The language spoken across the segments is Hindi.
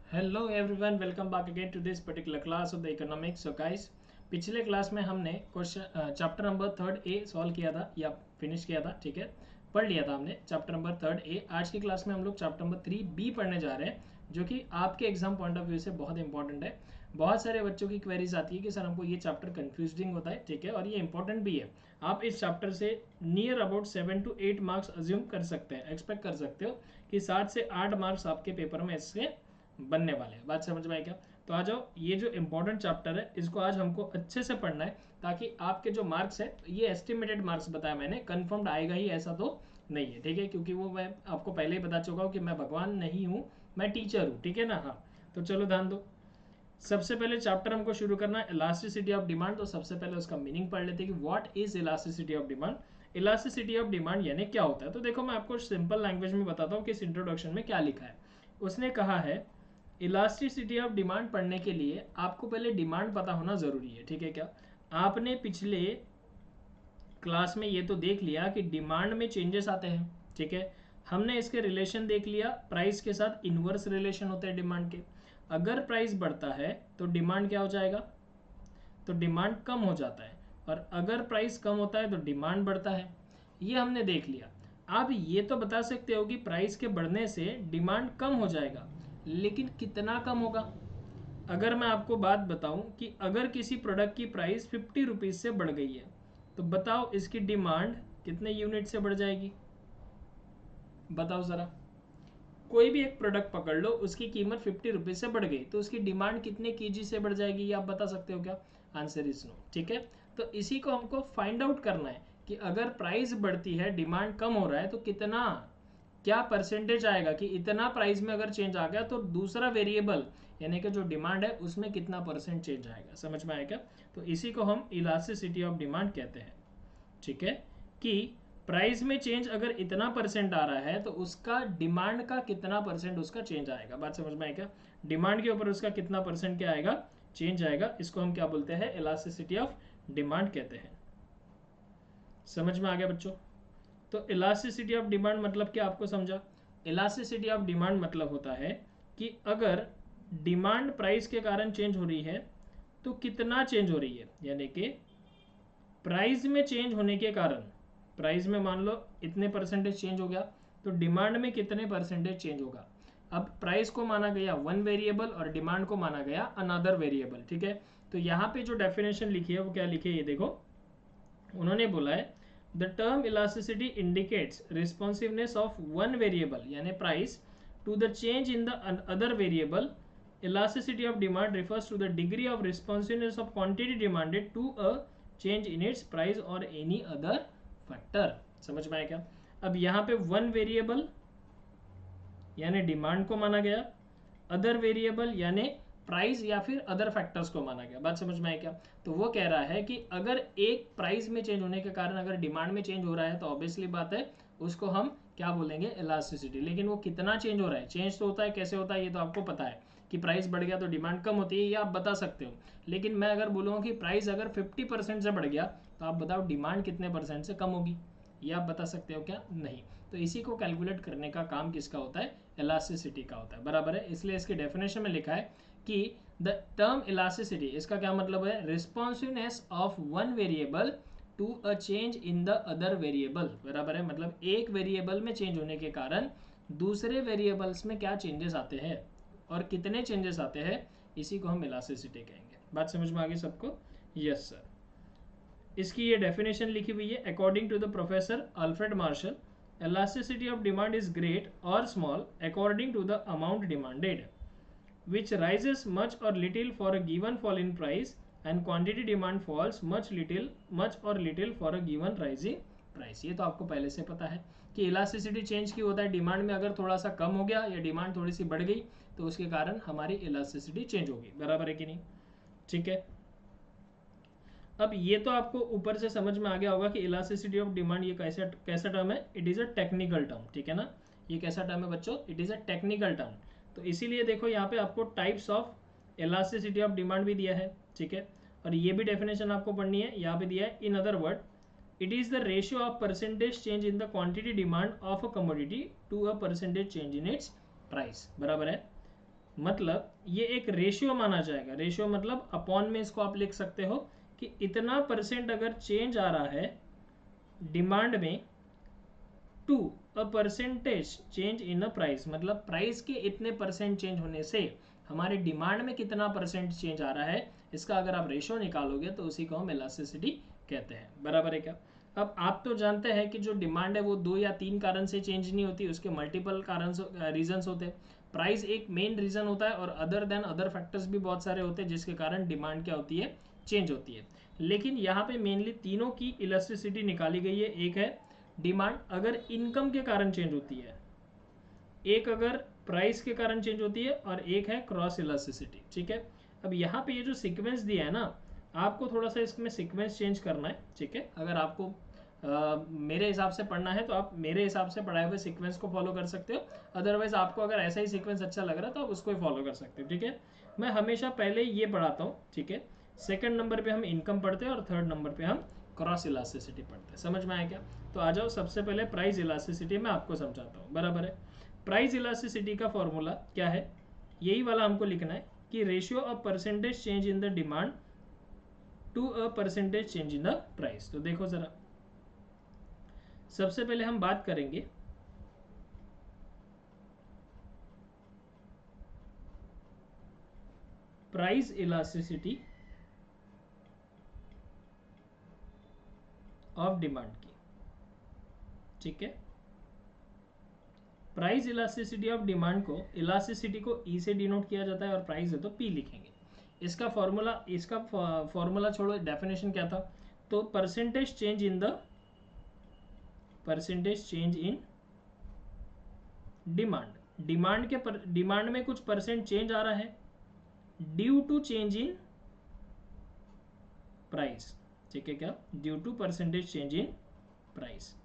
Hello everyone, welcome back again to this particular class of the economics. So guys, पिछले क्लास में हमने question chapter number third A solve किया था या फिनिश किया था। ठीक है, पढ़ लिया था हमने चैप्टर नंबर थर्ड ए। आज की क्लास में हम लोग चैप्टर नंबर 3 बी पढ़ने जा रहे हैं, जो कि आपके एग्जाम पॉइंट ऑफ व्यू से बहुत इंपॉर्टेंट है। बहुत सारे बच्चों की क्वेरीज आती है कि सर हमको ये चैप्टर कंफ्यूजिंग होता है। ठीक है, और ये इंपॉर्टेंट भी है। आप इस चैप्टर से near about 7 to 8 marks assume कर सकते हैं, एक्सपेक्ट कर सकते हो कि 7 से 8 मार्क्स आपके पेपर में इससे बनने वाले हैं। बात समझ में आई क्या? तो आ जाओ, ये जो इंपॉर्टेंट चैप्टर है इसको आज हमको अच्छे से पढ़ना है, ताकि आपके जो मार्क्स है, ये एस्टिमेटेड मार्क्स बताया मैंने, कंफर्म्ड आएगा ही ऐसा तो नहीं है। ठीक है, क्योंकि वो मैं आपको पहले ही बता चुका हूँ कि मैं भगवान नहीं हूँ, मैं टीचर हूँ। ठीक है ना? हाँ, तो चलो ध्यान दो। सबसे पहले चैप्टर हमको शुरू करना है इलास्टिसिटी ऑफ डिमांड। तो सबसे पहले उसका मीनिंग पढ़ लेते हैं कि what is elasticity of demand. Elasticity of demand यानी क्या होता है? तो देखो, मैं आपको सिंपल लैंग्वेज में बताता हूँ कि इस इंट्रोडक्शन में क्या लिखा है। उसने कहा है इलास्टिसिटी ऑफ डिमांड पढ़ने के लिए आपको पहले डिमांड पता होना ज़रूरी है। ठीक है क्या? आपने पिछले क्लास में ये तो देख लिया कि डिमांड में चेंजेस आते हैं। ठीक है, हमने इसके रिलेशन देख लिया, प्राइस के साथ इन्वर्स रिलेशन होते हैं डिमांड के। अगर प्राइस बढ़ता है तो डिमांड क्या हो जाएगा? तो डिमांड कम हो जाता है। और अगर प्राइस कम होता है तो डिमांड बढ़ता है। ये हमने देख लिया। आप ये तो बता सकते हो कि प्राइस के बढ़ने से डिमांड कम हो जाएगा, लेकिन कितना कम होगा? अगर मैं आपको बात बताऊं कि अगर किसी प्रोडक्ट की प्राइस 50 रुपीज़ से बढ़ गई है, तो बताओ इसकी डिमांड कितने यूनिट से बढ़ जाएगी? बताओ ज़रा। कोई भी एक प्रोडक्ट पकड़ लो, उसकी कीमत 50 रुपीज़ से बढ़ गई, तो उसकी डिमांड कितने केजी से बढ़ जाएगी? ये आप बता सकते हो क्या? Answer is no. ठीक है, तो इसी को हमको फाइंड आउट करना है कि अगर प्राइस बढ़ती है, डिमांड कम हो रहा है, तो कितना, क्या परसेंटेज आएगा कि इतना प्राइस में अगर चेंज आ गया तो दूसरा वेरिएबल यानी कि जो डिमांड है उसमें कितना परसेंट चेंज आएगा। समझ में आएगा? तो इसी को हम इलास्टिसिटी ऑफ डिमांड कहते हैं। ठीक है, कि प्राइस में चेंज अगर इतना परसेंट आ रहा है तो उसका डिमांड का कितना परसेंट उसका चेंज आएगा। बात समझ में आएगा? डिमांड के ऊपर उसका कितना परसेंट क्या आएगा? चेंज आएगा। इसको हम क्या बोलते हैं? इलास्टिसिटी ऑफ डिमांड कहते हैं। समझ में आ गया बच्चों? तो इलास्टिसिटी ऑफ डिमांड मतलब क्या, आपको समझा? इलास्टिसिटी ऑफ डिमांड मतलब होता है कि अगर डिमांड प्राइस के कारण चेंज हो रही है तो कितना चेंज हो रही है, यानी कि प्राइस में चेंज होने के कारण, प्राइस में मान लो इतने परसेंटेज चेंज हो गया, तो डिमांड में कितने परसेंटेज चेंज होगा। अब प्राइस को माना गया वन वेरिएबल और डिमांड को माना गया अनदर वेरिएबल। ठीक है, तो यहाँ पे जो डेफिनेशन लिखी है वो क्या लिखी है, ये देखो। उन्होंने बोला है the term elasticity indicates responsiveness of one variable यानी price to the change in the other variable. Elasticity of demand refers to the degree of responsiveness of quantity demanded to a change in its price or any other factor। समझ में आया क्या? अब यहाँ पे वन वेरिएबल यानी डिमांड को माना गया, अदर वेरिएबल यानी प्राइस या फिर अदर फैक्टर्स को माना गया। बात समझ में आया क्या? तो वो कह रहा है कि अगर एक प्राइस में चेंज होने के कारण अगर डिमांड में चेंज हो रहा है तो ऑब्वियसली बात है उसको हम क्या बोलेंगे? इलास्टिसिटी। लेकिन वो कितना चेंज हो रहा है, चेंज तो होता है, कैसे होता है ये तो आपको पता है कि प्राइस बढ़ गया तो डिमांड कम होती है, ये आप बता सकते हो। लेकिन मैं अगर बोलूँगा कि प्राइस अगर 50% से बढ़ गया तो आप बताओ डिमांड कितने परसेंट से कम होगी? ये आप बता सकते हो क्या? नहीं। तो इसी को कैलकुलेट करने का काम किसका होता है? इलास्टिसिटी का होता है। बराबर है, इसलिए इसके डेफिनेशन में लिखा है कि द टर्म इलास्टिसिटी, इसका क्या मतलब है? Responsiveness of one variable to a change in the other variable. बराबर है, मतलब एक वेरिएबल में चेंज होने के कारण दूसरे वेरिएबल्स में क्या चेंजेस आते हैं और कितने चेंजेस आते हैं, इसी को हम इलास्टिसिटी कहेंगे। बात समझ में आ गई सबको? Yes sir. इसकी ये डेफिनेशन लिखी हुई है according to the professor Alfred Marshall. Elasticity of demand is great और small according to the amount demanded, which rises much or little for a given fall in price and quantity demand falls much or little for a given rising price। ये तो आपको पहले से पता है कि इलास्टिसिटी चेंज की होता है, डिमांड में अगर थोड़ा सा कम हो गया या डिमांड थोड़ी सी बढ़ गई तो उसके कारण हमारी इलास्टिसिटी चेंज होगी। बराबर है कि नहीं? ठीक है, अब ये तो आपको ऊपर से समझ में आ गया होगा कि इलास्टिसिटी ऑफ डिमांड ये कैसा कैसा टर्म है? It is a technical term. ठीक है ना? ये कैसा टर्म है बच्चों? It is a technical term. तो इसीलिए देखो यहाँ पे आपको types of elasticity of demand भी दिया है। ठीक है, और ये भी डेफिनेशन आपको पढ़नी है, यहाँ पे दिया है in other word it is the ratio of percentage change in the quantity demand of a commodity to a percentage change in its price. बराबर है, मतलब ये एक रेशियो माना जाएगा। रेशियो मतलब अपॉन में इसको आप लिख सकते हो कि इतना परसेंट अगर चेंज आ रहा है डिमांड में to a percentage change in a price, मतलब प्राइस के इतने परसेंट चेंज होने से हमारे डिमांड में कितना परसेंट चेंज आ रहा है, इसका अगर आप रेशियो निकालोगे तो उसी को हम इलास्टिसिटी कहते हैं। बराबर है क्या? अब आप तो जानते हैं कि जो डिमांड है वो 2 या 3 कारण से चेंज नहीं होती, उसके मल्टीपल कारण रीजंस होते हैं। प्राइस एक मेन रीजन होता है और अदर देन अदर फैक्टर्स भी बहुत सारे होते हैं जिसके कारण डिमांड क्या होती है, चेंज होती है। लेकिन यहाँ पे मेनली तीनों की इलास्टिसिटी निकाली गई है। एक है डिमांड अगर इनकम के कारण चेंज होती है, एक अगर प्राइस के कारण चेंज होती है, और एक है क्रॉस इलास्टिसिटी। ठीक है, अब यहाँ पे ये जो सीक्वेंस दिया है ना, आपको थोड़ा सा इसमें सीक्वेंस चेंज करना है। ठीक है, अगर आपको मेरे हिसाब से पढ़ना है तो आप मेरे हिसाब से पढ़ाए हुए सीक्वेंस को फॉलो कर सकते हो, अदरवाइज आपको अगर ऐसा ही सीक्वेंस अच्छा लग रहा है तो आप उसको ही फॉलो कर सकते हो। ठीक है, मैं हमेशा पहले ये पढ़ाता हूँ। ठीक है, सेकंड नंबर पे हम इनकम पढ़ते हैं और थर्ड नंबर पे हम क्रॉस इलास्टिसिटी पढ़ते हैं। समझ में आया क्या? तो आ जाओ, सबसे पहले प्राइस इलास्टिसिटी मैं आपको समझाता हूँ। बराबर है, प्राइस इलास्टिसिटी का फॉर्मूला क्या है, यही वाला हमको लिखना है कि ratio of percentage change in the demand to a percentage change in the price. तो देखो जरा, सबसे पहले हम बात करेंगे प्राइस इलास्टिसिटी ऑफ डिमांड की। ठीक है, प्राइस इलास्टिसिटी ऑफ डिमांड को, इलास्टिसिटी को ई से डिनोट किया जाता है और प्राइस है तो पी लिखेंगे। इसका फॉर्मूला छोड़ो, डेफिनेशन क्या था, तो percentage change in demand, demand में कुछ परसेंट चेंज आ रहा है due to change in price. ठीक है, क्या due to percentage change in price,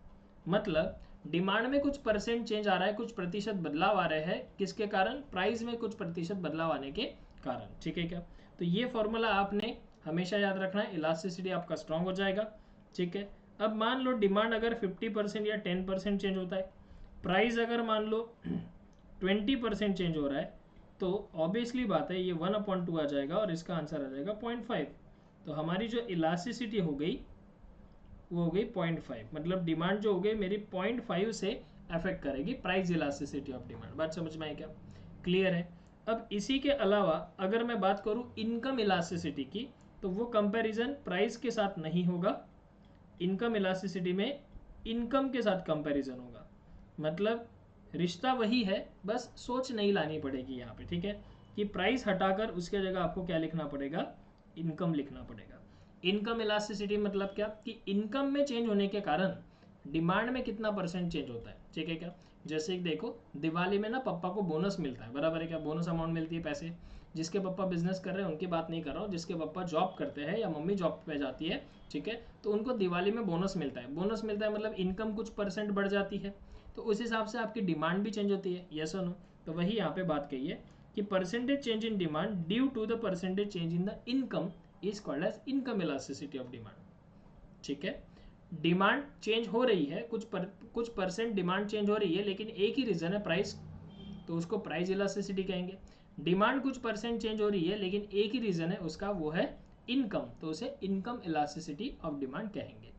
मतलब डिमांड में कुछ परसेंट चेंज आ रहा है, कुछ प्रतिशत बदलाव आ रहे हैं, किसके कारण, प्राइस में कुछ प्रतिशत बदलाव आने के कारण। ठीक है क्या, तो ये फॉर्मूला आपने हमेशा याद रखना है, इलास्टिसिटी आपका स्ट्रांग हो जाएगा। ठीक है, अब मान लो डिमांड अगर 50% या 10% चेंज होता है, प्राइस अगर मान लो 20% चेंज हो रहा है, तो ऑब्वियसली बात है ये 1/2 आ जाएगा और इसका आंसर आ जाएगा 0.5। तो हमारी जो इलास्टिसिटी हो गई वो हो गई 0.5, मतलब डिमांड जो हो गई मेरी 0.5 से अफेक्ट करेगी प्राइस इलास्टिसिटी ऑफ डिमांड। बात समझ में आई क्या? क्लियर है। अब इसी के अलावा अगर मैं बात करूं इनकम इलास्टिसिटी की, तो वो कंपैरिजन प्राइस के साथ नहीं होगा, इनकम इलास्टिसिटी में इनकम के साथ कंपैरिजन होगा, मतलब रिश्ता वही है, बस सोच नहीं लानी पड़ेगी यहाँ पे। ठीक है, कि प्राइस हटाकर उसके जगह आपको क्या लिखना पड़ेगा, इनकम लिखना पड़ेगा। इनकम इलास्टिसिटी मतलब क्या, कि इनकम में चेंज होने के कारण डिमांड में कितना परसेंट चेंज होता है। ठीक है क्या, जैसे कि देखो दिवाली में ना पापा को बोनस मिलता है, बराबर है क्या, बोनस अमाउंट मिलती है पैसे। जिसके पापा बिजनेस कर रहे हैं उनकी बात नहीं कर रहा हूँ, जिसके पापा जॉब करते हैं या मम्मी जॉब पे जाती है, ठीक है, तो उनको दिवाली में बोनस मिलता है। बोनस मिलता है मतलब इनकम कुछ परसेंट बढ़ जाती है, तो उस हिसाब से आपकी डिमांड भी चेंज होती है। यस और नो? तो वही यहाँ पे बात कही है कि percentage change in demand due to the percentage change in the income is called as income elasticity of demand. ठीक है, डिमांड चेंज हो रही है, कुछ परसेंट डिमांड चेंज हो रही है, लेकिन एक ही रीजन है प्राइस, तो उसको प्राइस इलास्टिसिटी कहेंगे। डिमांड कुछ परसेंट चेंज हो रही है लेकिन एक ही रीजन है उसका, वो है इनकम, तो उसे इनकम इलास्टिसिटी ऑफ डिमांड कहेंगे।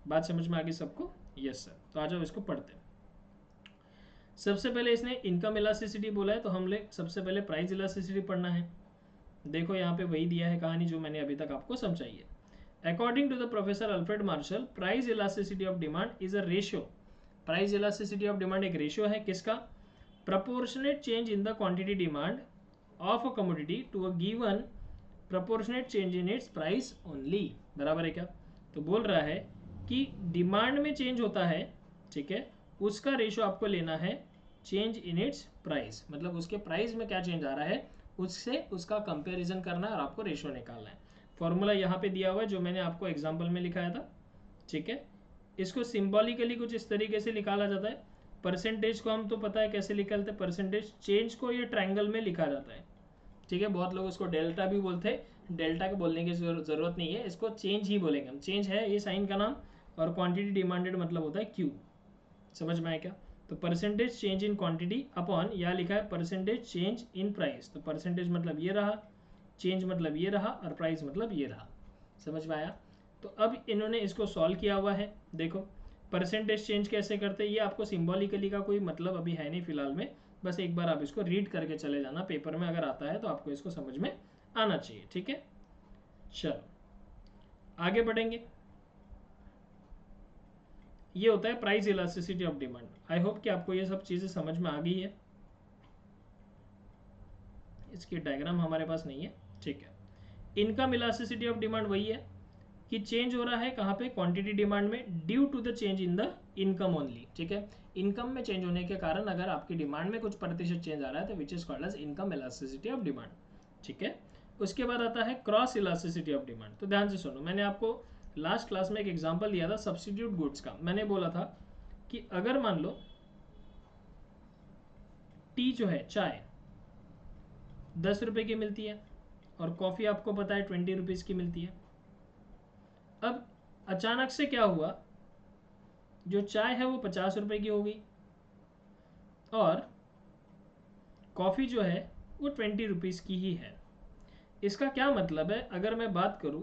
बात समझ में आ गई सबको? Yes sir. तो आ जाओ इसको पढ़ते हैं। सबसे पहले इसने इनकम इलास्टिसिटी बोला है, तो हम लोग सबसे पहले प्राइस इलास्टिसिटी पढ़ना है। देखो यहाँ पे वही दिया है कहानी जो मैंने अभी तक आपको समझाई है। According to the professor Alfred Marshall, price elasticity of demand is a ratio. Price elasticity of demand एक रेशियो है, किसका, proportionate change in the quantity demand of a commodity to a given proportionate change in its price only. बराबर है क्या? तो बोल रहा है कि डिमांड में चेंज होता है, ठीक है, उसका रेशियो आपको लेना है चेंज इन इट्स प्राइस, मतलब उसके प्राइस में क्या चेंज आ रहा है उससे उसका कंपैरिजन करना है और आपको रेशियो निकालना है। फॉर्मूला यहाँ पे दिया हुआ है जो मैंने आपको एग्जांपल में लिखाया था। ठीक है, इसको सिंबॉलिकली कुछ इस तरीके से निकाला जाता है। परसेंटेज को हम तो पता है कैसे निकालते हैं, परसेंटेज चेंज को ये ट्रायंगल में लिखा जाता है। ठीक है, बहुत लोग उसको डेल्टा भी बोलते हैं, डेल्टा के बोलने की जरूरत नहीं है, इसको चेंज ही बोलेंगे हम। चेंज है ये साइन का नाम, और क्वांटिटी डिमांडेड मतलब होता है क्यू। समझ में आया क्या? तो percentage change in quantity upon, यहाँ लिखा है परसेंटेज चेंज इन प्राइस, तो परसेंटेज मतलब ये रहा, चेंज मतलब ये रहा, और प्राइस मतलब ये रहा। समझ में आया? तो अब इन्होंने इसको सॉल्व किया हुआ है। देखो परसेंटेज चेंज कैसे करते हैं, ये आपको सिंबॉलिकली का कोई मतलब अभी है नहीं फिलहाल में, बस एक बार आप इसको रीड करके चले जाना, पेपर में अगर आता है तो आपको इसको समझ में आना चाहिए। ठीक है, चलो आगे बढ़ेंगे। ये होता है price elasticity of demand. I hope कि आपको ये सब चीज़ें समझ में आ गई है। इसकी डायग्राम हमारे पास नहीं है, ठीक है। इनकम इलास्टिसिटी ऑफ डिमांड वही है कि चेंज हो रहा है कहाँ पे, क्वांटिटी डिमांड में, due to the change in the income only. ठीक है, इनकम में चेंज होने के कारण अगर आपकी डिमांड में कुछ प्रतिशत चेंज आ रहा है तो which is called as income elasticity of demand. ठीक है, उसके बाद आता है क्रॉस इलास्टिसिटी ऑफ डिमांड। तो ध्यान से सुनो, मैंने आपको लास्ट क्लास में एक एग्जांपल दिया था सब्स्टिट्यूट गुड्स का। मैंने बोला था कि अगर मान लो टी जो है, चाय 10 रुपए की मिलती है और कॉफ़ी आपको पता है 20 रुपीज़ की मिलती है। अब अचानक से क्या हुआ, जो चाय है वो 50 रुपए की हो गई और कॉफ़ी जो है वो 20 रुपीज़ की ही है। इसका क्या मतलब है, अगर मैं बात करूं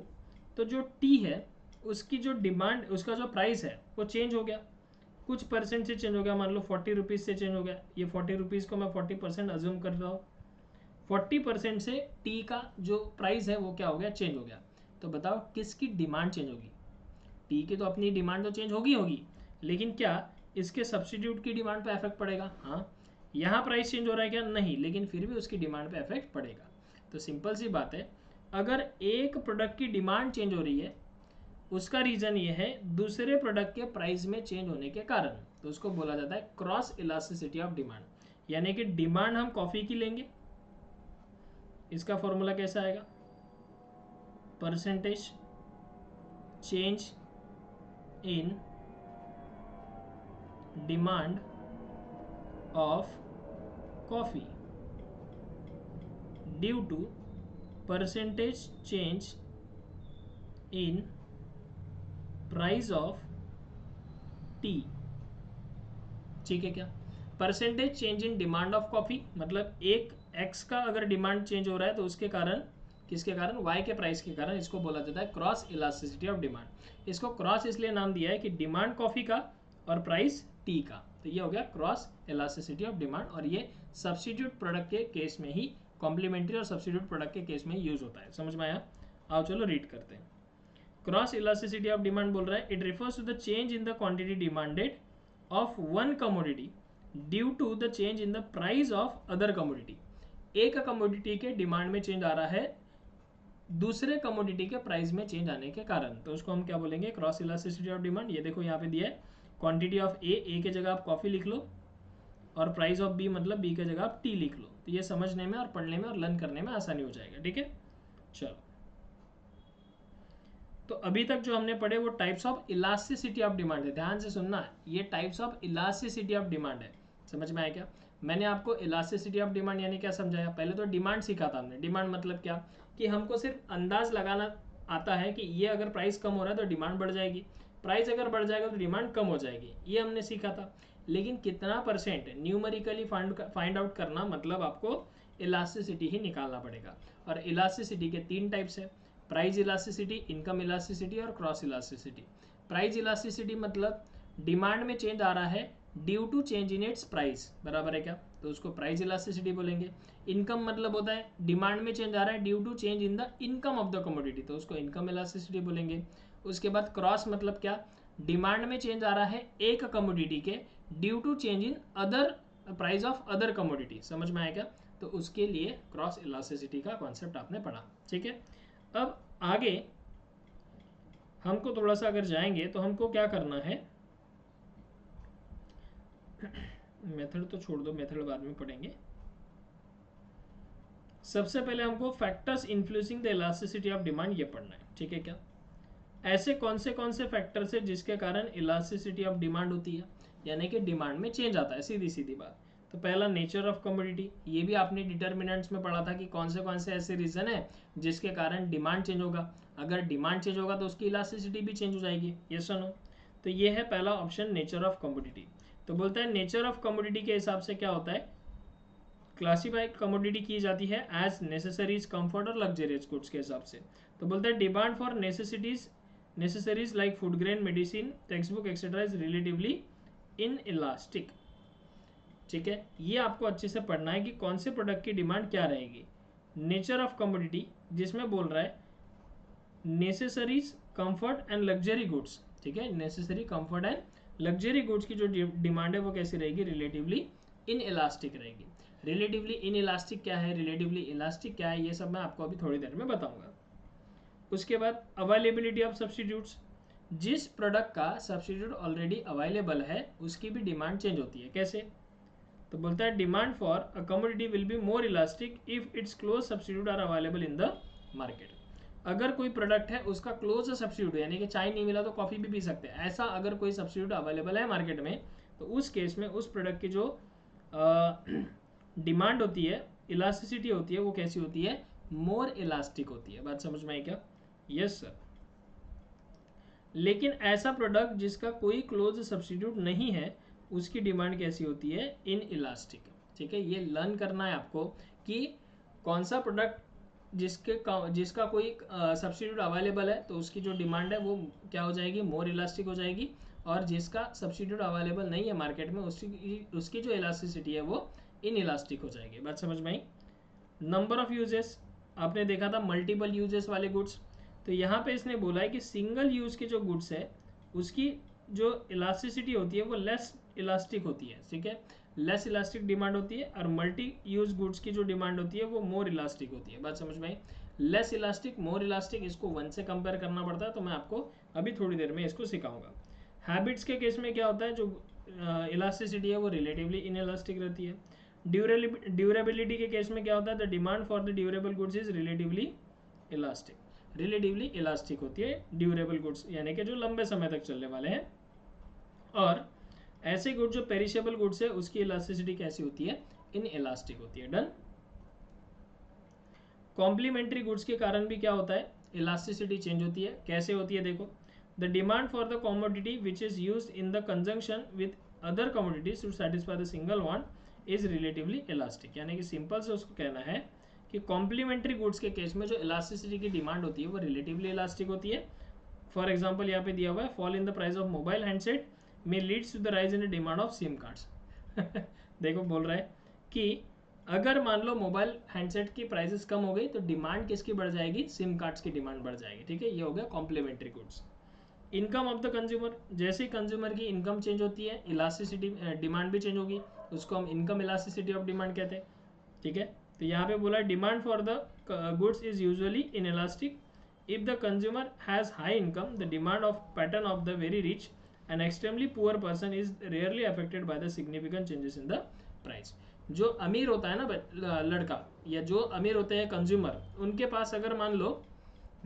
तो जो टी है उसकी जो डिमांड, उसका जो प्राइस है वो चेंज हो गया, कुछ परसेंट से चेंज हो गया। मान लो 40 रुपीज़ से चेंज हो गया। ये 40 रुपीज़ को मैं 40% अज्यूम कर रहा हूँ। 40% से टी का जो प्राइस है वो क्या हो गया, चेंज हो गया। तो बताओ किसकी डिमांड चेंज होगी? टी की तो अपनी डिमांड तो चेंज होगी, लेकिन क्या इसके सब्स्टिट्यूट की डिमांड पे इफेक्ट पड़ेगा? हाँ। यहाँ प्राइस चेंज हो रहा है क्या? नहीं, लेकिन फिर भी उसकी डिमांड पे इफेक्ट पड़ेगा। तो सिंपल सी बात है, अगर एक प्रोडक्ट की डिमांड चेंज हो रही है उसका रीजन ये है दूसरे प्रोडक्ट के प्राइस में चेंज होने के कारण, तो उसको बोला जाता है क्रॉस इलास्टिसिटी ऑफ डिमांड। यानी कि डिमांड हम कॉफी की लेंगे, इसका फॉर्मूला कैसा आएगा, percentage change in demand of coffee due to percentage change in price of tea. ठीक है क्या? Percentage change in demand of coffee मतलब एक एक्स का अगर डिमांड चेंज हो रहा है तो उसके कारण, किसके कारण, वाई के प्राइस के कारण, इसको बोला जाता है क्रॉस इलास्टिसिटी ऑफ डिमांड। इसको क्रॉस इसलिए नाम दिया है कि डिमांड कॉफी का और प्राइस टी का, तो ये हो गया क्रॉस इलास्टिसिटी ऑफ डिमांड। और ये सब्स्टिट्यूट प्रोडक्ट के केस में ही, कॉम्प्लीमेंट्री और सब्स्टिट्यूट प्रोडक्ट के केस में ही यूज होता है। समझ में आया? आओ चलो रीड करते हैं। क्रॉस इलास्टिसिटी ऑफ डिमांड बोल रहा है it refers to the change in the quantity demanded of one commodity due to the change in the price of other commodity. एक कमोडिटी के डिमांड में चेंज आ रहा है दूसरे कमोडिटी के प्राइस में चेंज आने के कारण, तो उसको हम क्या बोलेंगे, क्रॉस इलास्टिसिटी ऑफ डिमांड। ये देखो यहाँ पे दिया है क्वांटिटी ऑफ ए के जगह आप कॉफी लिख लो और प्राइस ऑफ बी मतलब बी की जगह आप टी लिख लो, तो ये समझने में और पढ़ने में और लर्न करने में आसानी हो जाएगा। ठीक है, चलो तो अभी तक जो हमने पढ़े वो types of elasticity of demand है। ध्यान से सुनना, ये types of elasticity of demand है। समझ में आया क्या? मैंने आपको इलास्टिसिटी ऑफ डिमांड यानी क्या समझाया? पहले तो डिमांड सीखा था हमने। डिमांड मतलब क्या, कि हमको सिर्फ अंदाज लगाना आता है कि ये अगर प्राइस कम हो रहा है तो डिमांड बढ़ जाएगी, प्राइस अगर बढ़ जाएगा तो डिमांड कम हो जाएगी, ये हमने सीखा था। लेकिन कितना परसेंट न्यूमेरिकली फाइंड आउट करना, मतलब आपको इलास्टिसिटी ही निकालना पड़ेगा। और इलास्टिसिटी के 3 टाइप्स है, प्राइस इलास्टिसिटी, इनकम इलास्टिसिटी और क्रॉस इलास्टिसिटी। प्राइस इलास्टिसिटी मतलब डिमांड में चेंज आ रहा है due to change in its price, बराबर है क्या, तो उसको प्राइस इलास्टिसिटी बोलेंगे। इनकम मतलब होता है डिमांड में चेंज आ रहा है due to change in the income of the commodity, तो उसको इनकम इलास्टिसिटी बोलेंगे। उसके बाद क्रॉस मतलब क्या, डिमांड में चेंज आ रहा है एक कमोडिटी के due to change in other price of other commodity. समझ में आया क्या? तो उसके लिए क्रॉस इलास्टिसिटी का कॉन्सेप्ट आपने पढ़ा। ठीक है, अब आगे हमको थोड़ा सा अगर जाएंगे तो हमको क्या करना है, मेथड तो छोड़ दो, मेथड बाद में पढ़ेंगे। सबसे पहले हमको factors influencing the elasticity of demand ये पढ़ना है। ठीक है क्या? ऐसे कौन से फैक्टर्स है जिसके कारण इलास्टिसिटी ऑफ डिमांड होती है, यानी कि डिमांड में चेंज आता है, सीधी सीधी बात। तो पहला नेचर ऑफ कमोडिटी, ये भी आपने डिटर्मिनेंट्स में पढ़ा था कि कौन से ऐसे रीजन है जिसके कारण डिमांड चेंज होगा। अगर डिमांड चेंज होगा तो उसकी इलास्टिसिटी भी चेंज हो जाएगी, ये सुनो। तो ये है पहला ऑप्शन, नेचर ऑफ कमोडिटी। तो बोलता है नेचर ऑफ कमोडिटी के हिसाब से क्या होता है, क्लासीफाई कमोडिटी की जाती है एज नेसेसरीज, कंफर्ट और लग्जरियस गुड्स के हिसाब से। तो बोलता है demand for necessaries like food grain, medicine, text book etcetera is relatively in elastic. ठीक है, ये आपको अच्छे से पढ़ना है कि कौन से प्रोडक्ट की डिमांड क्या रहेगी। नेचर ऑफ कमोडिटी जिसमें बोल रहा है necessaries, comfort and luxury goods. ठीक है, necessary, comfort and luxury goods की जो डिमांड है वो कैसी रहेगी, रिलेटिवली इन इलास्टिक रहेगी। रिलेटिवली इन इलास्टिक क्या है, रिलेटिवली इलास्टिक क्या है, ये सब मैं आपको अभी थोड़ी देर में बताऊंगा। उसके बाद अवेलेबिलिटी ऑफ सब्स्टिट्यूट्स, जिस प्रोडक्ट का सब्स्टिट्यूट ऑलरेडी अवेलेबल है उसकी भी डिमांड चेंज होती है। कैसे, तो बोलता है demand for a commodity will be more elastic if its close substitute are available in the market. अगर कोई प्रोडक्ट है उसका क्लोज सब्स्टिट्यूट यानी कि चाय नहीं मिला तो कॉफी भी पी सकते हैं, ऐसा अगर कोई सब्स्टिट्यूट अवेलेबल है मार्केट में, तो उस केस में उस प्रोडक्ट की जो डिमांड होती है, इलास्टिसिटी होती है, वो कैसी होती है, मोर इलास्टिक होती है। बात समझ में आई क्या? Yes sir. लेकिन ऐसा प्रोडक्ट जिसका कोई क्लोज सब्स्टिट्यूट नहीं है उसकी डिमांड कैसी होती है, इन इलास्टिक। ठीक है, ये लर्न करना है आपको कि कौन सा प्रोडक्ट जिसका कोई सब्स्टिट्यूट अवेलेबल है तो उसकी जो डिमांड है वो क्या हो जाएगी, मोर इलास्टिक हो जाएगी, और जिसका सब्स्टिट्यूट अवेलेबल नहीं है मार्केट में उसकी जो इलास्टिसिटी है वो इन इलास्टिक हो जाएगी। बात समझ में आई? नंबर ऑफ यूजेस, आपने देखा था मल्टीपल यूजेस वाले गुड्स, तो यहाँ पे इसने बोला है कि सिंगल यूज के जो गुड्स है उसकी जो इलास्टिसिटी होती है वो लेस इलास्टिक होती है। ठीक है, लेस इलास्टिक डिमांड होती है, और मल्टी यूज गुड्स की जो डिमांड होती है वो मोर इलास्टिक होती है। बात समझ में आई? लेस इलास्टिक, मोर इलास्टिक, इसको वन से कंपेयर करना पड़ता है, तो मैं आपको अभी थोड़ी देर में इसको सिखाऊंगा। हैबिट्स के केस में क्या होता है, जो इलास्टिसिटी है वो रिलेटिवली इन इलास्टिक रहती है। ड्यूरेबिलिटी के केस में क्या होता है, the demand for the durable goods is relatively elastic, relatively elastic होती है ड्यूरेबल गुड्स यानी कि जो लंबे समय तक चलने वाले हैं। और ऐसे गुड्स जो पेरिशेबल गुड्स है उसकी इलास्टिसिटी कैसी होती है, इन इलास्टिक होती है। डन। कॉम्प्लीमेंट्री गुड्स के कारण भी क्या होता है, इलास्टिसिटी चेंज होती है। कैसे होती है देखो, the demand for the commodity which is used in the conjunction with other commodities to satisfy the single want is relatively elastic. यानी कि सिंपल से उसको कहना है कि कॉम्प्लीमेंट्री गुड्स के केस में जो इलास्टिसिटी की डिमांड होती है वो रिलेटिवली इलास्टिक होती है। फॉर एग्जाम्पल यहाँ पे दिया हुआ है, fall in the price of mobile handset में leads to the rise in the demand of SIM cards. देखो बोल रहा है कि अगर मान लो मोबाइल हैंडसेट की प्राइसेस कम हो गई तो डिमांड किसकी बढ़ जाएगी, सिम कार्ड्स की डिमांड बढ़ जाएगी। ठीक है, ये हो गया complementary goods. Income of the consumer, जैसे कंज्यूमर की इनकम चेंज होती है इलास्टिसिटी डिमांड भी चेंज होगी, उसको हम इनकम इलास्टिसिटी ऑफ डिमांड कहते हैं। ठीक है, तो यहाँ पे बोला demand for the goods is usually in elastic if the consumer has high income, the demand of pattern of the very rich and extremely poor person is rarely affected by the significant changes in the price. जो अमीर होता है ना लड़का, या जो अमीर होते हैं कंज्यूमर, उनके पास अगर मान लो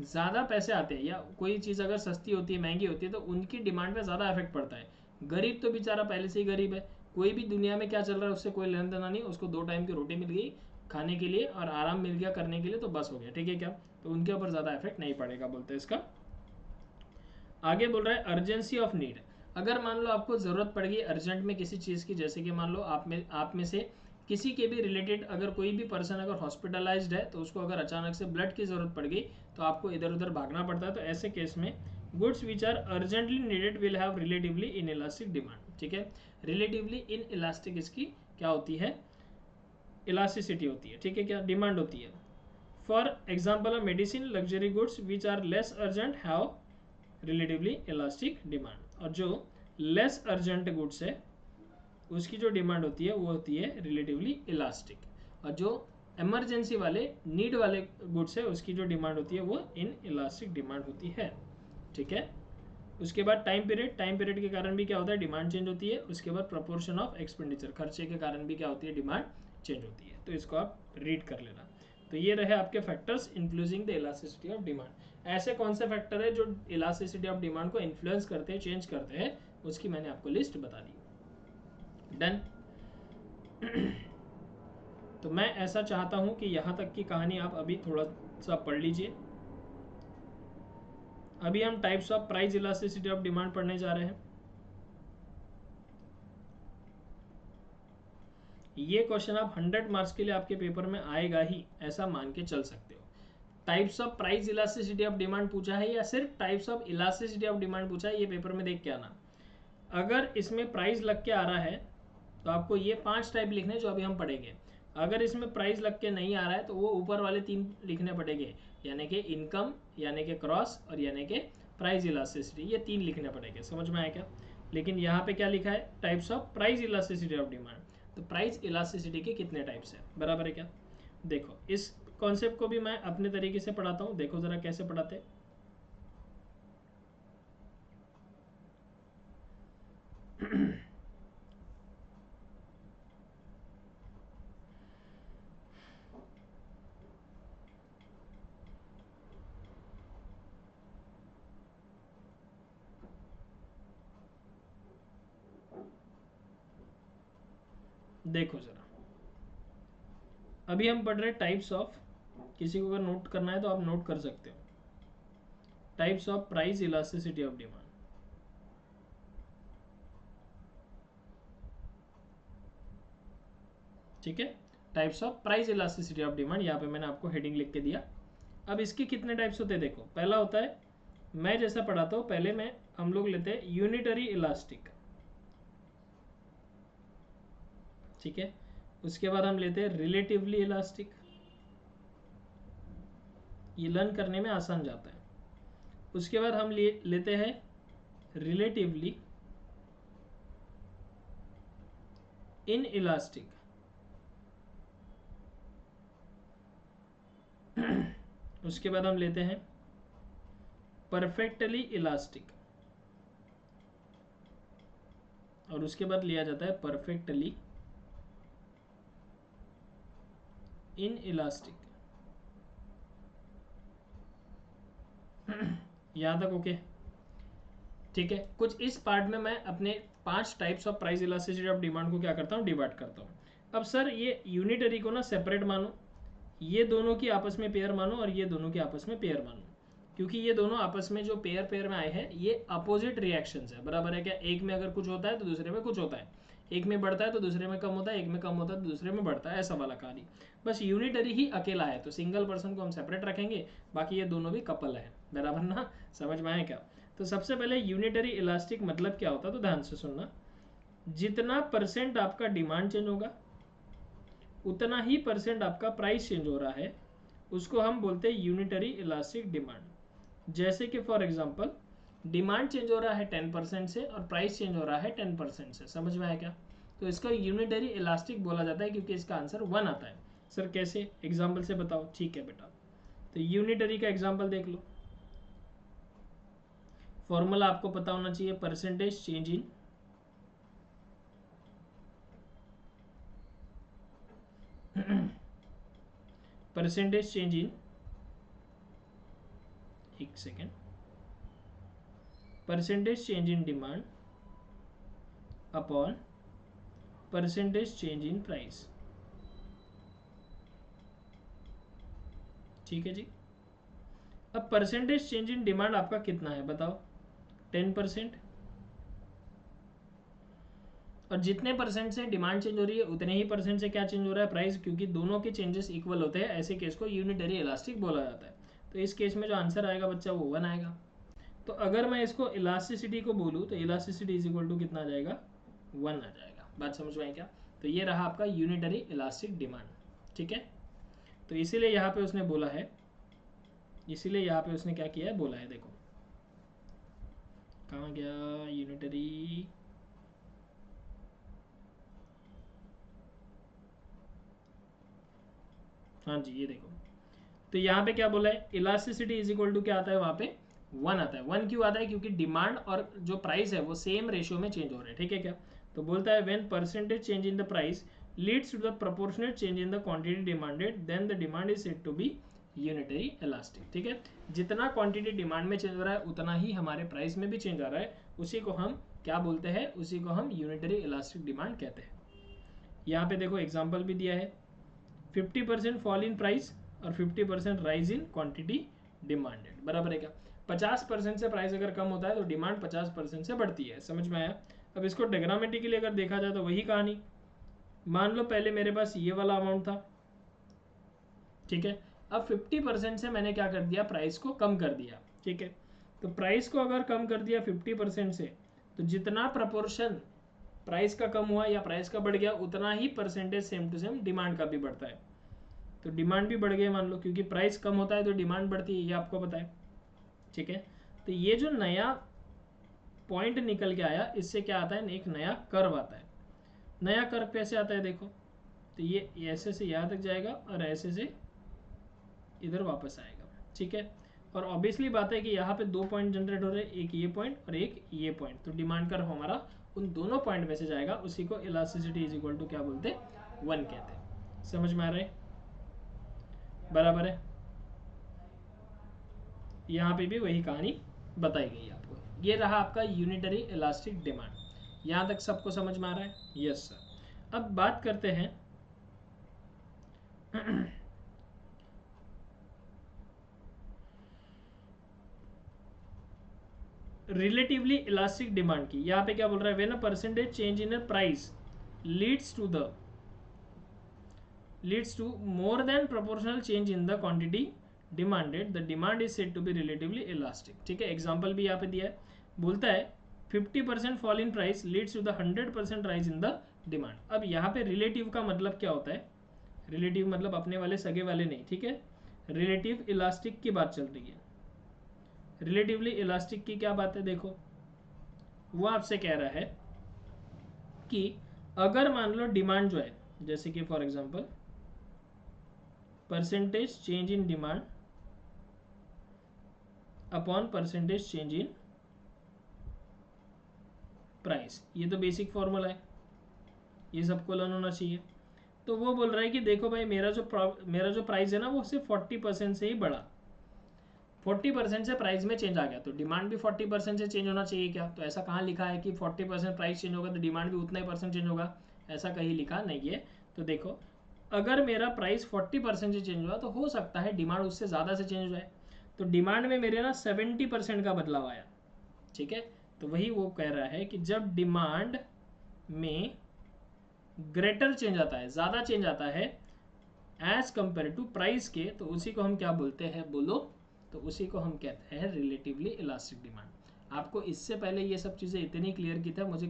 ज़्यादा पैसे आते हैं या कोई चीज़ अगर सस्ती होती है, महंगी होती है, तो उनकी डिमांड पे ज़्यादा इफेक्ट पड़ता है। गरीब तो बेचारा पहले से ही गरीब है, कोई भी दुनिया में क्या चल रहा है उससे कोई लेना देना नहीं, उसको 2 टाइम की रोटी मिल गई खाने के लिए और आराम मिल गया करने के लिए, तो बस हो गया। ठीक है क्या, तो उनके ऊपर ज़्यादा इफेक्ट नहीं पड़ेगा बोलते हैं इसका। आगे बोल रहा है अर्जेंसी ऑफ नीड, अगर मान लो आपको ज़रूरत पड़ गई अर्जेंट में किसी चीज़ की, जैसे कि मान लो आप में से किसी के भी रिलेटेड अगर कोई भी पर्सन अगर हॉस्पिटलाइज्ड है तो उसको अगर अचानक से ब्लड की ज़रूरत पड़ गई तो आपको इधर उधर भागना पड़ता है, तो ऐसे केस में goods which are urgently needed will have relatively inelastic demand. ठीक है, रिलेटिवली इन इलास्टिक इसकी क्या होती है, इलास्टिसिटी होती है। ठीक है क्या, डिमांड होती है। For example medicine, luxury goods which are less urgent have relatively elastic demand, और जो लेस अर्जेंट गुड्स है उसकी जो डिमांड होती है वो होती है रिलेटिवली इलास्टिक, और जो इमरजेंसी वाले नीड वाले गुड्स है उसकी जो डिमांड होती है वो इन इलास्टिक डिमांड होती है। ठीक है, उसके बाद टाइम पीरियड के कारण भी क्या होता है, डिमांड चेंज होती है। उसके बाद प्रोपोर्शन ऑफ एक्सपेंडिचर, खर्चे के कारण भी क्या होती है, डिमांड चेंज होती है। तो इसको आप रीड कर लेना। तो ये रहे आपके factors influencing the elasticity of demand. ऐसे कौन से फैक्टर है जो इलास्टिसिटी ऑफ डिमांड को इन्फ्लुएंस करते हैं, चेंज करते हैं, उसकी मैंने आपको लिस्ट बता दी। डन। तो मैं ऐसा चाहता हूं कि यहां तक की कहानी आप अभी थोड़ा सा पढ़ लीजिए। अभी हम types of price elasticity of demand पढ़ने जा रहे हैं। ये क्वेश्चन आप 100 मार्क्स के लिए आपके पेपर में आएगा ही, ऐसा मान के चल सकते हो। Types of price elasticity of demand पूछा है या सिर्फ types of elasticity of demand पूछा है, ये पेपर में देख के आना। अगर इसमें प्राइस लग के आ रहा है तो आपको ये 5 टाइप लिखने जो अभी हम पढ़ेंगे। अगर इसमें प्राइस लग के नहीं आ रहा है तो वो ऊपर वाले 3 लिखने पड़ेंगे, यानी कि इनकम, यानी कि क्रॉस, और यानी कि प्राइस इलास्टिसिटी, ये 3 लिखने पड़ेंगे। समझ में आया क्या? लेकिन यहाँ पे क्या लिखा है? Types of price elasticity of demand. तो प्राइस इलास्टिसिटी के कितने टाइप्स हैं, बराबर है क्या? देखो इस कॉन्सेप्ट को भी मैं अपने तरीके से पढ़ाता हूँ, देखो जरा कैसे पढ़ाते हैं। देखो जरा, अभी हम पढ़ रहे टाइप्स ऑफ, किसी को अगर नोट करना है तो आप नोट कर सकते हो, types of price elasticity of demand. ठीक है, types of price elasticity of demand, यहाँ पे मैंने आपको हेडिंग लिख के दिया। अब इसके कितने टाइप्स होते हैं देखो। पहला होता है, मैं जैसा पढ़ाता हूँ पहले में हम लोग लेते हैं यूनिटरी इलास्टिक, ठीक है। उसके बाद हम लेते हैं रिलेटिवली इलास्टिक, ये लर्न करने में आसान जाता है। उसके बाद हम लेते हैं रिलेटिवली इन इलास्टिक, उसके बाद हम लेते हैं परफेक्टली इलास्टिक, और उसके बाद लिया जाता है परफेक्टली इन इलास्टिक। यहां तक ओके? ठीक है, कुछ इस पार्ट में मैं अपने 5 types of price elasticity of demand को क्या करता हूँ, डिवाइड करता हूँ। अब सर ये यूनिटरी को ना सेपरेट मानो, ये दोनों की आपस में पेयर मानो, और ये दोनों की आपस में पेयर मानो, क्योंकि ये दोनों आपस में जो पेयर पेयर में आए हैं ये अपोजिट रिएक्शंस है, बराबर है क्या? एक में अगर कुछ होता है तो दूसरे में कुछ होता है, एक में बढ़ता है तो दूसरे में कम होता है, एक में कम होता है तो दूसरे में बढ़ता है, ऐसा वाला कहानी। बस यूनिटरी ही अकेला है, तो सिंगल पर्सन को हम सेपरेट रखेंगे, बाकी ये दोनों भी कपल है, बराबर ना? समझ में आया क्या? तो सबसे पहले यूनिटरी इलास्टिक मतलब क्या होता है, तो ध्यान से सुनना। जितना परसेंट आपका डिमांड चेंज होगा उतना ही परसेंट आपका प्राइस चेंज हो रहा है, उसको हम बोलते हैं यूनिटरी इलास्टिक डिमांड। जैसे कि फॉर एग्जांपल डिमांड चेंज हो रहा है 10% से और प्राइस चेंज हो रहा है 10% से, समझ में आया क्या? तो इसका यूनिटरी इलास्टिक बोला जाता है, क्योंकि इसका आंसर 1 आता है। सर कैसे? एग्जाम्पल से बताओ। ठीक है बेटा, तो यूनिटरी का एग्जाम्पल देख लो। फॉर्मूला आपको पता होना चाहिए, percentage change in percentage change in, एक second, percentage change in demand upon percentage change in price. ठीक है जी। अब परसेंटेज चेंज इन डिमांड आपका कितना है बताओ? 10%। और जितने परसेंट से डिमांड चेंज हो रही है उतने ही परसेंट से क्या चेंज हो रहा है, प्राइस, क्योंकि दोनों के चेंजेस इक्वल होते हैं, ऐसे केस को यूनिटरी इलास्टिक बोला जाता है। तो इस केस में जो आंसर आएगा बच्चा वो 1 आएगा। तो अगर मैं इसको इलास्टिसिटी को बोलूँ तो इलास्टिसिटी इज इक्वल टू कितना आ जाएगा, 1 आ जाएगा। बात समझ में आई क्या? तो ये रहा आपका यूनिटरी इलास्टिक डिमांड, ठीक है। तो इसीलिए यहाँ पे उसने बोला है, इसीलिए यहाँ पे उसने क्या किया है, बोला है, देखो कहाँ गया यूनिटरी, हाँ जी ये देखो। तो यहाँ पे क्या बोला है, इलास्टिसिटी इज इक्वल टू क्या आता है, वहाँ पे 1 आता है। 1 क्यों आता है? क्योंकि डिमांड और जो प्राइस है वो सेम रेशियो में चेंज हो रहे हैं, ठीक है क्या? तो बोलता है when percentage change in the price leads to the proportionate change in the quantity demanded then the demand is said to be unitary elastic. ठीक है, जितना क्वांटिटी डिमांड में चेंज हो रहा है उतना ही हमारे प्राइस में भी चेंज आ रहा है, उसी को हम क्या बोलते हैं, उसी को हम यूनिटरी इलास्टिक डिमांड कहते हैं। यहाँ पे देखो एग्जाम्पल भी दिया है, 50% फॉल इन प्राइस और 50% राइज इन क्वांटिटी डिमांडेड, बराबर है क्या? 50% से प्राइस अगर कम होता है तो डिमांड 50% से बढ़ती है, समझ में आया? अब इसको डायग्रामेटिकली अगर देखा जाए तो वही कहानी, मान लो पहले मेरे पास ये वाला अमाउंट था, ठीक है, अब 50% से मैंने क्या कर दिया, प्राइस को कम कर दिया, ठीक है। तो प्राइस को अगर कम कर दिया 50% से, तो जितना प्रपोर्शन प्राइस का कम हुआ या प्राइस का बढ़ गया, उतना ही percentage same to same demand का भी बढ़ता है। तो डिमांड भी बढ़ गई मान लो, क्योंकि प्राइस कम होता है तो डिमांड बढ़ती है, ये आपको पता है, ठीक है। तो ये जो नया पॉइंट निकल के आया, इससे क्या आता है, एक नया कर्व आता है। नया कर्व कैसे आता है देखो, तो ये ऐसे से यहाँ तक जाएगा और ऐसे से इधर वापस आएगा, ठीक है। और ऑब्वियसली बात है कि यहाँ पे 2 पॉइंट जनरेट हो रहे हैं, एक ये पॉइंट और एक ये पॉइंट, तो डिमांड कर्व हमारा उन दोनों पॉइंट में से जाएगा, उसी को इलास्टिसिटी इज इक्वल टू क्या बोलते हैं, 1 कहते हैं। समझ में आ रहा है, बराबर है। यहाँ पे भी वही कहानी बताई गई आपको। ये रहा आपका यूनिटरी इलास्टिक डिमांड। यहाँ तक सबको समझ में आ रहा है? Yes sir. अब बात करते हैं रिलेटिवली इलास्टिक डिमांड की। यहाँ पे क्या बोल रहा है, when a percentage change in a price leads to more than proportional change in the quantity demanded, the demand is said to be relatively elastic. ठीक है, एग्जांपल भी यहाँ पे दिया है, बोलता है 50% fall in price leads to the 100% rise in the demand. अब यहाँ पे रिलेटिव का मतलब क्या होता है, रिलेटिव मतलब अपने वाले सगे वाले नहीं, ठीक है, रिलेटिव इलास्टिक की बात चल रही है। रिलेटिवली इलास्टिक की क्या बात है, देखो वो आपसे कह रहा है कि अगर मान लो डिमांड जो है, जैसे कि for example percentage change in demand upon percentage change in price, ये तो बेसिक फॉर्मूला है, ये सबको लर्न होना चाहिए। तो वो बोल रहा है कि देखो भाई मेरा जो प्राइस है ना, वो सिर्फ 40% से ही बढ़ा, 40% से प्राइस में चेंज आ गया, तो डिमांड भी 40% से चेंज होना चाहिए क्या? तो ऐसा कहाँ लिखा है कि 40% प्राइस चेंज होगा तो डिमांड भी उतना ही परसेंट चेंज होगा? ऐसा कहीं लिखा नहीं है। तो देखो अगर मेरा प्राइस 40% से चेंज हुआ तो हो सकता है डिमांड उससे ज़्यादा से चेंज हो जाए, तो डिमांड में मेरे ना 70% का बदलाव आया, ठीक है। तो वही वो कह रहा है कि जब डिमांड में ग्रेटर चेंज आता है, ज़्यादा चेंज आता है एज कंपेयर टू प्राइस के, तो उसी को हम क्या बोलते हैं, बोलो? तो उसी को हम कहते हैं रिलेटिवली इलास्टिक डिमांड। आपको इससे पहले ये सब चीज़ें इतनी क्लियर की था मुझे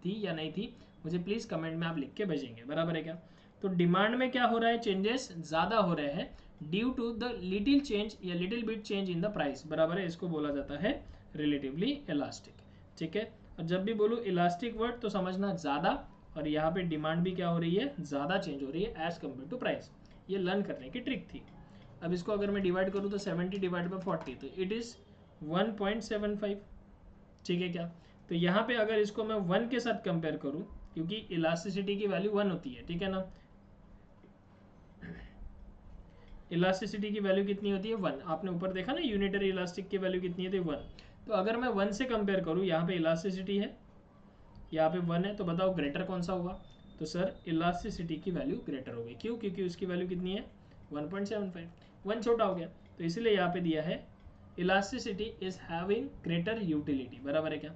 थी या नहीं थी, मुझे प्लीज़ कमेंट में आप लिख के भेजेंगे, बराबर है क्या? तो डिमांड में क्या हो रहा है, चेंजेस ज़्यादा हो रहे हैं due to the little change या little bit change in the price, बराबर है, इसको बोला जाता है रिलेटिवली इलास्टिक, ठीक है। और जब भी बोलो इलास्टिक वर्ड तो समझना ज़्यादा, और यहाँ पे डिमांड भी क्या हो रही है, ज़्यादा चेंज हो रही है एज कम्पेयर टू प्राइस। ये लर्न करने की ट्रिक थी। अब इसको अगर मैं डिवाइड करूँ तो 70 डिवाइड बाई 40, तो इट इज़ 1.75, ठीक है क्या? तो यहाँ पे अगर इसको मैं 1 के साथ कंपेयर करूँ, क्योंकि इलास्टिसिटी की वैल्यू 1 होती है, ठीक है ना, इलास्टिसिटी की वैल्यू कितनी होती है, 1। आपने ऊपर देखा ना यूनिटरी इलास्टिक की वैल्यू कितनी है, 1। तो अगर मैं 1 से कंपेयर करूँ, यहाँ पे इलास्टिसिटी है, यहाँ पे 1 है, तो बताओ ग्रेटर कौन सा हुआ? तो सर इलास्टिसिटी की वैल्यू ग्रेटर हो गई, क्यों? क्योंकि उसकी वैल्यू कितनी है, 1.75, 1 छोटा हो गया, तो इसलिए यहाँ पे दिया है elasticity is having greater utility, बराबर है क्या?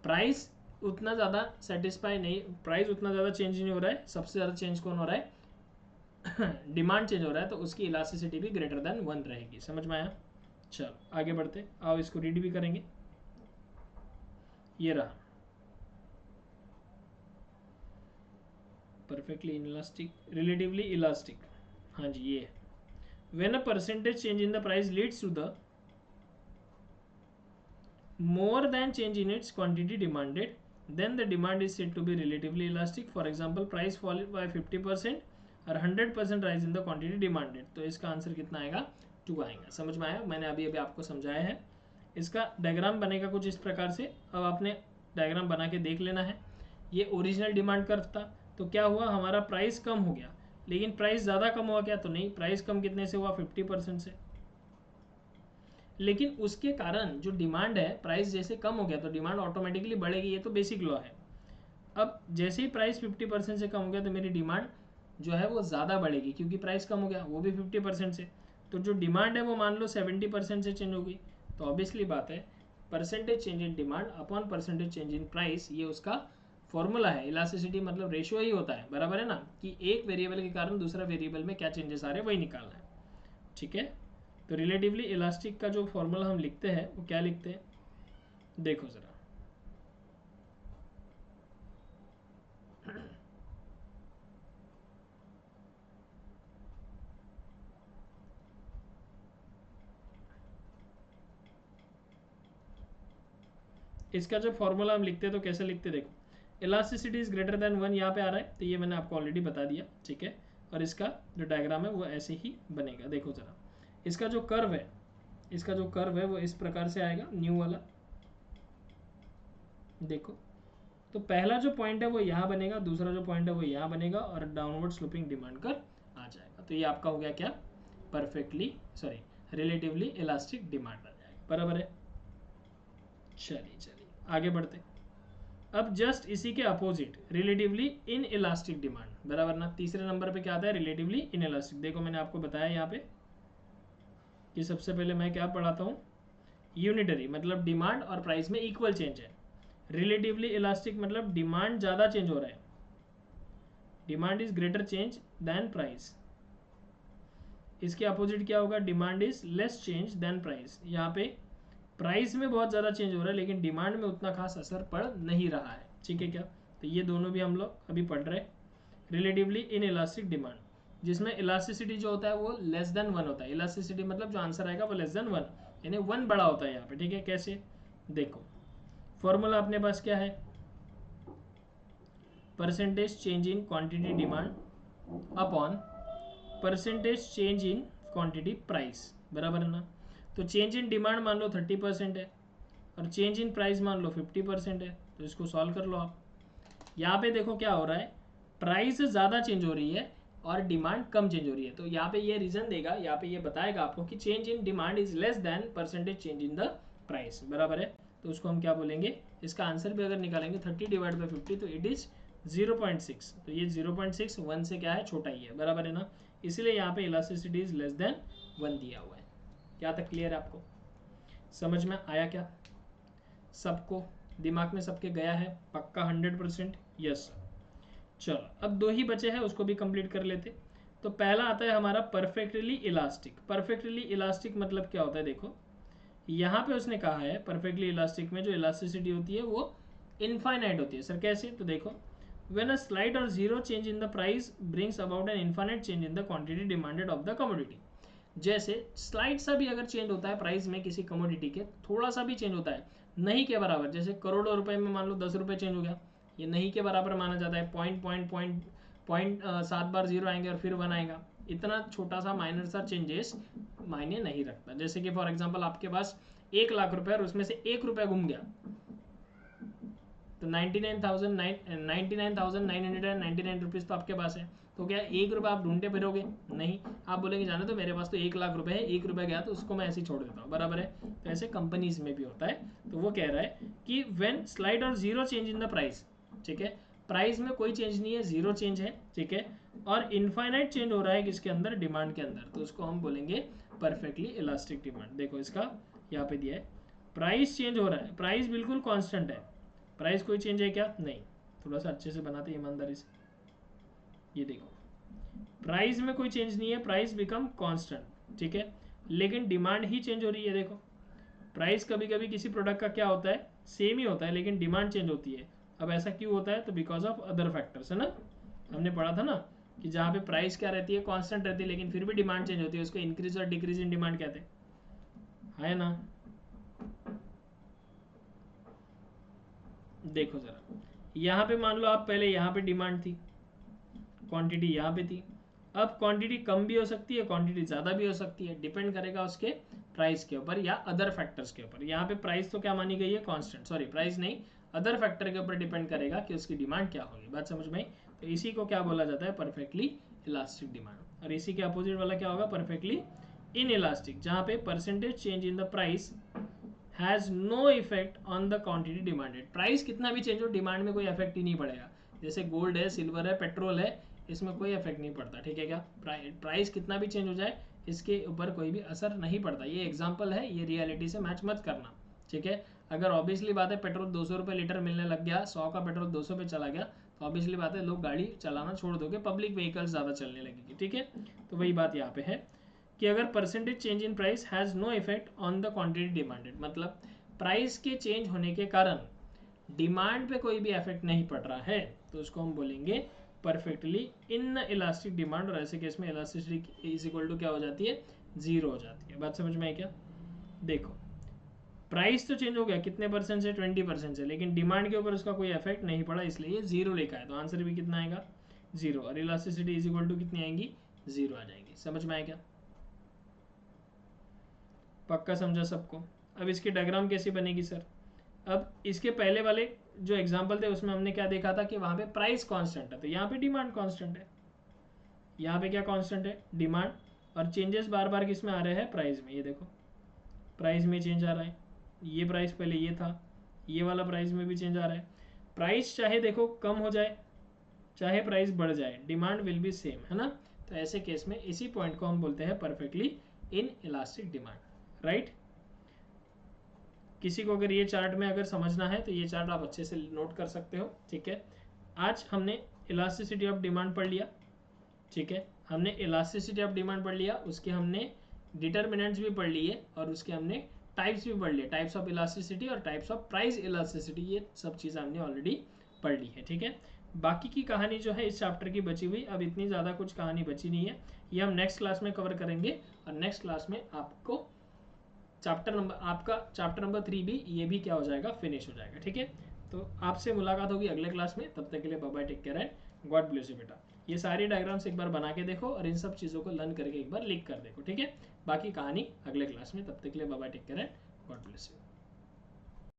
प्राइस उतना ज़्यादा सेटिस्फाई नहीं, प्राइस उतना ज़्यादा चेंज नहीं हो रहा है, सबसे ज़्यादा चेंज कौन हो रहा है, डिमांड चेंज हो रहा है, तो उसकी इलास्टिसिटी भी ग्रेटर देन 1 रहेगी। समझ में आया? चलो आगे बढ़ते, आओ इसको रीड भी करेंगे। ये रहा परफेक्टली इलास्टिक, रिलेटिवली इलास्टिक, हाँ जी ये है। When a percentage change in the price leads to the more than change in its quantity demanded, then the demand is said to be relatively elastic. For example, price fall by 50% और 100% rise in the quantity demanded, तो इसका आंसर कितना आएगा, 2 आएगा। समझ में आया? मैंने अभी आपको समझाया है। इसका डायग्राम बनेगा कुछ इस प्रकार से, अब आपने डायग्राम बना के देख लेना है। ये ओरिजिनल डिमांड कर्व था, तो क्या हुआ, हमारा प्राइस कम हो गया, लेकिन प्राइस ज़्यादा कम हुआ क्या, तो नहीं, प्राइस कम कितने से हुआ, 50% से। लेकिन उसके कारण जो डिमांड है, प्राइस जैसे कम हो गया तो डिमांड ऑटोमेटिकली बढ़ेगी, ये तो बेसिक लॉ है। अब जैसे ही प्राइस 50% से कम हो गया तो मेरी डिमांड जो है वो ज़्यादा बढ़ेगी, क्योंकि प्राइस कम हो गया, वो भी 50% से। तो जो डिमांड है वो मान लो 70% से चेंज हो गई, तो ऑब्वियसली बात है percentage change in demand upon percentage change in price, ये उसका फॉर्मूला है, इलास्टिसिटी मतलब रेशियो ही होता है, बराबर है ना, कि एक वेरिएबल के कारण दूसरा वेरिएबल में क्या चेंजेस आ रहे हैं वही निकालना है, ठीक है। तो रिलेटिवली इलास्टिक का जो फॉर्मूला हम लिखते हैं वो क्या लिखते हैं, देखो जरा, इसका जो फॉर्मूला हम लिखते हैं तो कैसे लिखते हैं, देखो, इलास्टिसिटी इज ग्रेटर देन 1 यहाँ पे आ रहा है, तो ये मैंने आपको ऑलरेडी बता दिया, ठीक है। और इसका जो डायग्राम है वो ऐसे ही बनेगा, देखो जरा, इसका जो कर्व है, इसका जो कर्व है वो इस प्रकार से आएगा, न्यू वाला, देखो। तो पहला जो पॉइंट है वो यहाँ बनेगा, दूसरा जो पॉइंट है वो यहाँ बनेगा, और डाउनवर्ड स्लोपिंग डिमांड कर आ जाएगा। तो ये आपका हो गया क्या, perfectly sorry relatively elastic demand आ जाएगा, बराबर है। चलिए आगे बढ़ते। अब जस्ट इसी के opposite relatively inelastic demand, बराबर ना, तीसरे नंबर पे क्या आता है, रिलेटिवली इन इलास्टिक। देखो मैंने आपको बताया यहाँ पे कि सबसे पहले मैं क्या पढ़ाता हूँ, यूनिटरी मतलब डिमांड और प्राइस में इक्वल चेंज है, रिलेटिवली इलास्टिक मतलब डिमांड ज़्यादा चेंज हो रहा है, demand is greater change than price. इसके अपोजिट क्या होगा, demand is less change than price. यहाँ पे प्राइस में बहुत ज़्यादा चेंज हो रहा है लेकिन डिमांड में उतना खास असर पड़ नहीं रहा है, ठीक है क्या। तो ये दोनों भी हम लोग अभी पढ़ रहे हैं, रिलेटिवली इन इलास्टिक डिमांड, जिसमें इलास्टिसिटी जो होता है वो लेस देन 1 होता है। इलास्टिसिटी मतलब जो आंसर आएगा वो लेस देन 1, यानी 1 बड़ा होता है यहाँ पे, ठीक है। कैसे, देखो फॉर्मूला अपने पास क्या है, percentage change in quantity demand upon percentage change in quantity price, बराबर है ना। तो चेंज इन डिमांड मान लो 30% है और चेंज इन प्राइस मान लो 50% है, तो इसको सॉल्व कर लो आप। यहाँ पे देखो क्या हो रहा है, प्राइस ज़्यादा चेंज हो रही है और डिमांड कम चेंज हो रही है, तो यहाँ पे ये रीज़न देगा, यहाँ पे ये बताएगा आपको कि change in demand is less than percentage change in the price, बराबर है। तो उसको हम क्या बोलेंगे, इसका आंसर भी अगर निकालेंगे 30 डिवाइड बाई 50 तो इट इज़ 0.6, तो ये 0.6 1 से क्या है, छोटा ही है, बराबर है ना। इसलिए यहाँ पे इलास्टिसिटी इज लेस देन 1 दिया हुआ है। क्या तक क्लियर है आपको, समझ में आया क्या, सबको दिमाग में सबके गया है पक्का 100%, यस। चलो अब दो ही बचे हैं, उसको भी कंप्लीट कर लेते। तो पहला आता है हमारा परफेक्टली इलास्टिक। परफेक्टली इलास्टिक मतलब क्या होता है, देखो यहाँ पे उसने कहा है परफेक्टली इलास्टिक में जो इलास्टिसिटी होती है वो इनफाइनाइट होती है। सर कैसे, तो देखो when a slight or zero change in the price brings about an infinite change in the quantity demanded of the commodity। जैसे स्लाइड सा भी अगर चेंज होता है प्राइस में किसी कमोडिटी के, थोड़ा सा भी चेंज होता है नहीं के बराबर, जैसे करोड़ों रुपए में मान लो 10 रुपए चेंज हो गया, ये नहीं के बराबर माना जाता है। पॉइंट 7 बार जीरो आएंगे और फिर 1 आएगा, इतना छोटा सा माइनर सा चेंजेस मायने नहीं रखता। जैसे कि फॉर एग्जांपल आपके पास 1 लाख रुपए और उसमें से 1 रुपया घूम गया, तो 99,999 रुपीज़ तो आपके पास है, तो क्या 1 रुपये आप ढूंढते फिरोगे, नहीं, आप बोलेंगे जाने तो मेरे पास तो 1 लाख रुपए है, 1 रुपया गया तो उसको मैं ऐसे ही छोड़ देता हूँ, बराबर है। तो ऐसे कंपनीज में भी होता है। तो वो कह रहा है कि व्हेन स्लाइड और zero change in the price, ठीक है, प्राइस में कोई चेंज नहीं है, जीरो चेंज है, ठीक है, और इनफाइनाइट चेंज हो रहा है किसके अंदर, डिमांड के अंदर, तो उसको हम बोलेंगे परफेक्टली इलास्टिक डिमांड। देखो इसका यहाँ पे दिया है, प्राइस चेंज हो रहा है, प्राइस बिल्कुल कॉन्स्टेंट है, प्राइस कोई चेंज है क्या, नहीं, थोड़ा सा अच्छे से बनाते ईमानदारी से, ये देखो प्राइस में कोई चेंज नहीं है, प्राइस बिकम कांस्टेंट, ठीक है, लेकिन डिमांड ही चेंज हो रही है। देखो प्राइस कभी कभी किसी प्रोडक्ट का क्या होता है, सेम ही होता है लेकिन डिमांड चेंज होती है। अब ऐसा क्यों होता है, तो बिकॉज ऑफ अदर फैक्टर्स, है ना, हमने पढ़ा था ना कि जहाँ पे प्राइस क्या रहती है, कांस्टेंट रहती है लेकिन फिर भी डिमांड चेंज होती है, उसको इंक्रीज और डिक्रीज इन डिमांड कहते हैं, है ना। देखो जरा यहाँ पे मान लो आप पहले यहाँ पे डिमांड थी, क्वांटिटी यहाँ पे थी, अब क्वांटिटी कम भी हो सकती है, क्वांटिटी ज़्यादा भी हो सकती है, डिपेंड करेगा उसके प्राइस के ऊपर या अदर फैक्टर्स के ऊपर। यहाँ पे प्राइस तो क्या मानी गई है, कांस्टेंट, सॉरी प्राइस नहीं, अदर फैक्टर के ऊपर डिपेंड करेगा कि उसकी डिमांड क्या होगी। बात समझ में आई। तो इसी को क्या बोला जाता है, परफेक्टली इलास्टिक डिमांड। और इसी के अपोजिट वाला क्या होगा, परफेक्टली इन इलास्टिक, जहाँ पे percentage change in the price has no effect on the quantity demanded. Price कितना भी चेंज हो, डिमांड में कोई इफेक्ट ही नहीं पड़ेगा। जैसे गोल्ड है, सिल्वर है, पेट्रोल है, इसमें कोई इफेक्ट नहीं पड़ता, ठीक है क्या। प्राइस कितना भी चेंज हो जाए इसके ऊपर कोई भी असर नहीं पड़ता। ये एग्जांपल है, ये रियलिटी से मैच मत करना, ठीक है। अगर ऑब्वियसली बात है पेट्रोल 200 रुपये लीटर मिलने लग गया, 100 का पेट्रोल 200 पे चला गया, तो ऑब्वियसली बात है लोग गाड़ी चलाना छोड़ दोगे, पब्लिक व्हीकल्स ज़्यादा चलने लगेगी, ठीक है। तो वही बात यहाँ पे है कि अगर percentage change in price has no effect on the quantity demanded, मतलब प्राइस के चेंज होने के कारण डिमांड पे कोई भी इफेक्ट नहीं पड़ रहा है, तो उसको हम बोलेंगे परफेक्टली इन इलास्टिक डिमांड। और ऐसे केस में इलास्टिसिटी इज इक्वल टू क्या हो जाती है, 0 हो जाती है। बात समझ में आई क्या? देखो प्राइस तो चेंज हो गया कितने परसेंट से, 20% से, लेकिन डिमांड के ऊपर उसका कोई इफेक्ट नहीं पड़ा, इसलिए ये 0 लिखा है, तो आंसर भी कितना आएगा, 0। और इलास्टिसिटी इज इक्वल टू कितनी आएंगी, 0 आ जाएगी। समझ में आया क्या? पक्का समझा सबको? अब इसकी डायग्राम कैसी बनेगी सर? अब इसके पहले वाले जो एग्जाम्पल थे उसमें हमने क्या देखा था कि वहां पे प्राइस कांस्टेंट है, तो यहाँ पे डिमांड कांस्टेंट है। यहाँ पे क्या कांस्टेंट है, डिमांड, और चेंजेस बार बार किस में आ रहे हैं, प्राइस में। ये देखो प्राइस में चेंज आ रहा है, ये प्राइस पहले ये था, ये वाला प्राइस में भी चेंज आ रहा है। प्राइस चाहे देखो कम हो जाए चाहे प्राइस बढ़ जाए, डिमांड विल बी सेम, है ना। तो ऐसे केस में इसी पॉइंट को हम बोलते हैं perfectly in elastic demand, right. किसी को अगर ये चार्ट में अगर समझना है तो ये चार्ट आप अच्छे से नोट कर सकते हो, ठीक है। आज हमने इलास्टिसिटी ऑफ डिमांड पढ़ लिया, ठीक है। हमने इलास्टिसिटी ऑफ डिमांड पढ़ लिया, उसके हमने डिटर्मिनेंट्स भी पढ़ लिए, और उसके हमने टाइप्स भी पढ़ लिए, टाइप्स ऑफ इलास्टिसिटी और टाइप्स ऑफ प्राइस इलास्टिसिटी, ये सब चीज़ें हमने ऑलरेडी पढ़ ली है, ठीक है। बाकी की कहानी जो है इस चैप्टर की बची हुई, अब इतनी ज़्यादा कुछ कहानी बची नहीं है, ये हम नेक्स्ट क्लास में कवर करेंगे। और नेक्स्ट क्लास में आपको चैप्टर नंबर 3 भी, ये भी क्या हो जाएगा, फिनिश हो जाएगा, ठीक है। तो आपसे मुलाकात होगी अगले क्लास में, तब तक के लिए bye bye, take care and God bless you बेटा। ये सारी डायग्राम्स एक बार बना के देखो और इन सब चीज़ों को लर्न करके एक बार लिख कर देखो, ठीक है। बाकी कहानी अगले क्लास में, तब तक के लिए bye bye, take care and God bless you.